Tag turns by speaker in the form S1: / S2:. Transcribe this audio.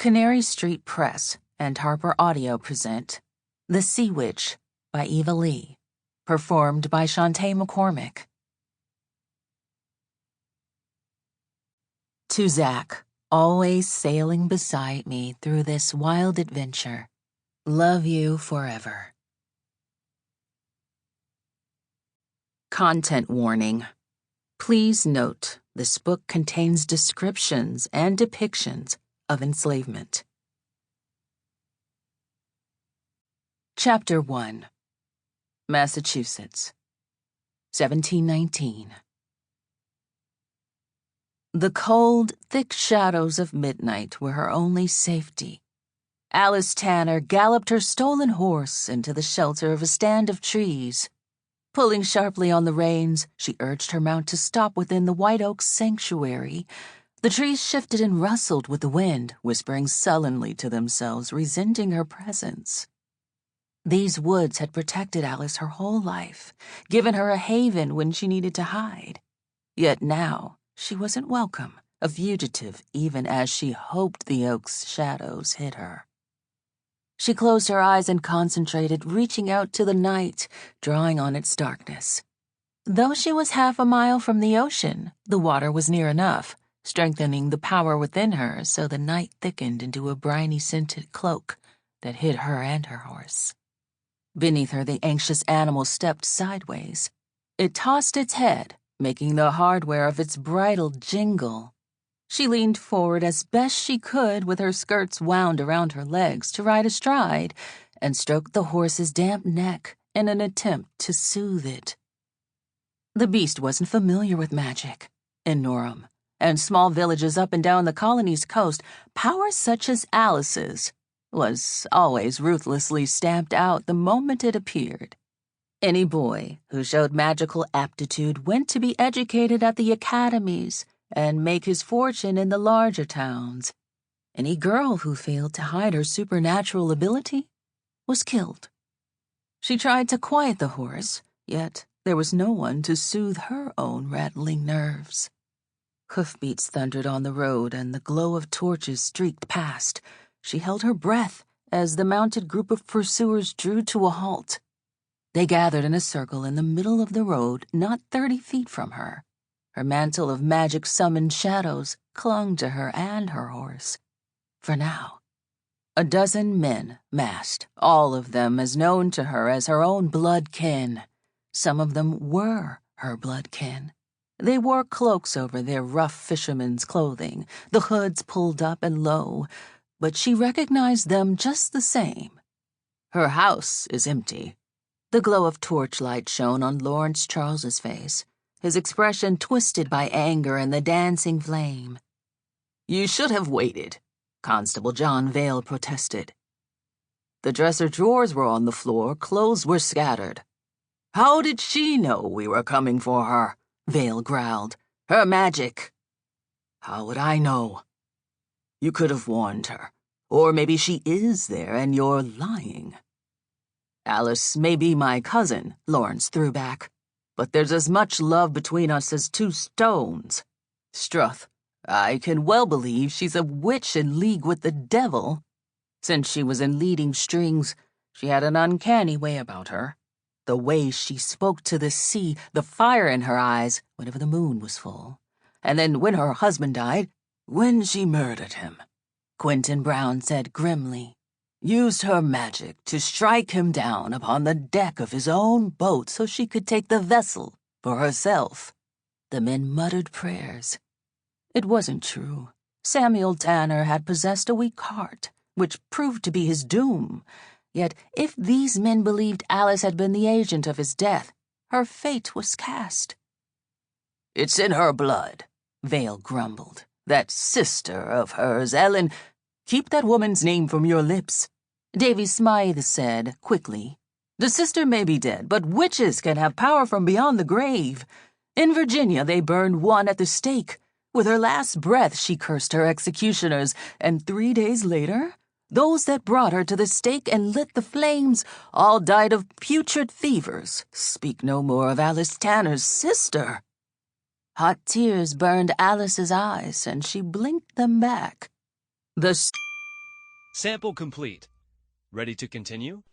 S1: Canary Street Press and HarlequinAudio present The Sea Witch by Eva Leigh, performed by Chanté McCormick. To Zach, always sailing beside me through this wild adventure. Love you forever. Content warning. Please note this book contains descriptions and depictions of enslavement. Chapter 1. Massachusetts, 1719. The cold, thick shadows of midnight were her only safety. Alys Tanner galloped her stolen horse into the shelter of a stand of trees. Pulling sharply on the reins, she urged her mount to stop within the white oak's sanctuary. The trees shifted and rustled with the wind, whispering sullenly to themselves, resenting her presence. These woods had protected Alys her whole life, given her a haven when she needed to hide. Yet now she wasn't welcome, a fugitive, even as she hoped the oak's shadows hid her. She closed her eyes and concentrated, reaching out to the night, drawing on its darkness. Though she was half a mile from the ocean, the water was near enough, strengthening the power within her so the night thickened into a briny-scented cloak that hid her and her horse. Beneath her, the anxious animal stepped sideways. It tossed its head, making the hardware of its bridle jingle. She leaned forward as best she could with her skirts wound around her legs to ride astride and stroked the horse's damp neck in an attempt to soothe it. The beast wasn't familiar with magic. In Norham and small villages up and down the colony's coast, power such as Alys's was always ruthlessly stamped out the moment it appeared. Any boy who showed magical aptitude went to be educated at the academies and make his fortune in the larger towns. Any girl who failed to hide her supernatural ability was killed. She tried to quiet the horse, yet there was no one to soothe her own rattling nerves. Hoofbeats thundered on the road and the glow of torches streaked past. She held her breath as the mounted group of pursuers drew to a halt. They gathered in a circle in the middle of the road, not 30 feet from her. Her mantle of magic-summoned shadows clung to her and her horse. For now, a dozen men massed, all of them as known to her as her own blood kin. Some of them were her blood kin. They wore cloaks over their rough fishermen's clothing, the hoods pulled up and low, but she recognized them just the same. Her house is empty. The glow of torchlight shone on Lawrence Charles's face, his expression twisted by anger and the dancing flame. "You should have waited," Constable John Vale protested. "The dresser drawers were on the floor, clothes were scattered." "How did she know we were coming for her?" Vale growled. "Her magic." "How would I know?" "You could have warned her. Or maybe she is there and you're lying." "Alys may be my cousin," Lawrence threw back, "but there's as much love between us as 2 stones. Struth, I can well believe she's a witch in league with the devil. Since she was in leading strings, she had an uncanny way about her. The way she spoke to the sea, the fire in her eyes whenever the moon was full. And then when her husband died, when she murdered him," Quentin Brown said grimly, "used her magic to strike him down upon the deck of his own boat so she could take the vessel for herself." The men muttered prayers. It wasn't true. Samuel Tanner had possessed a weak heart, which proved to be his doom. Yet if these men believed Alys had been the agent of his death, her fate was cast. "It's in her blood," Vale grumbled. "That sister of hers, Ellen—" "Keep that woman's name from your lips," Davy Smythe said quickly. "The sister may be dead, but witches can have power from beyond the grave. In Virginia they burned one at the stake. With her last breath she cursed her executioners, and 3 days later, those that brought her to the stake and lit the flames all died of putrid fevers. Speak no more of Alys Tanner's sister." Hot tears burned Alys's eyes, and she blinked them back.
S2: Sample complete. Ready to continue?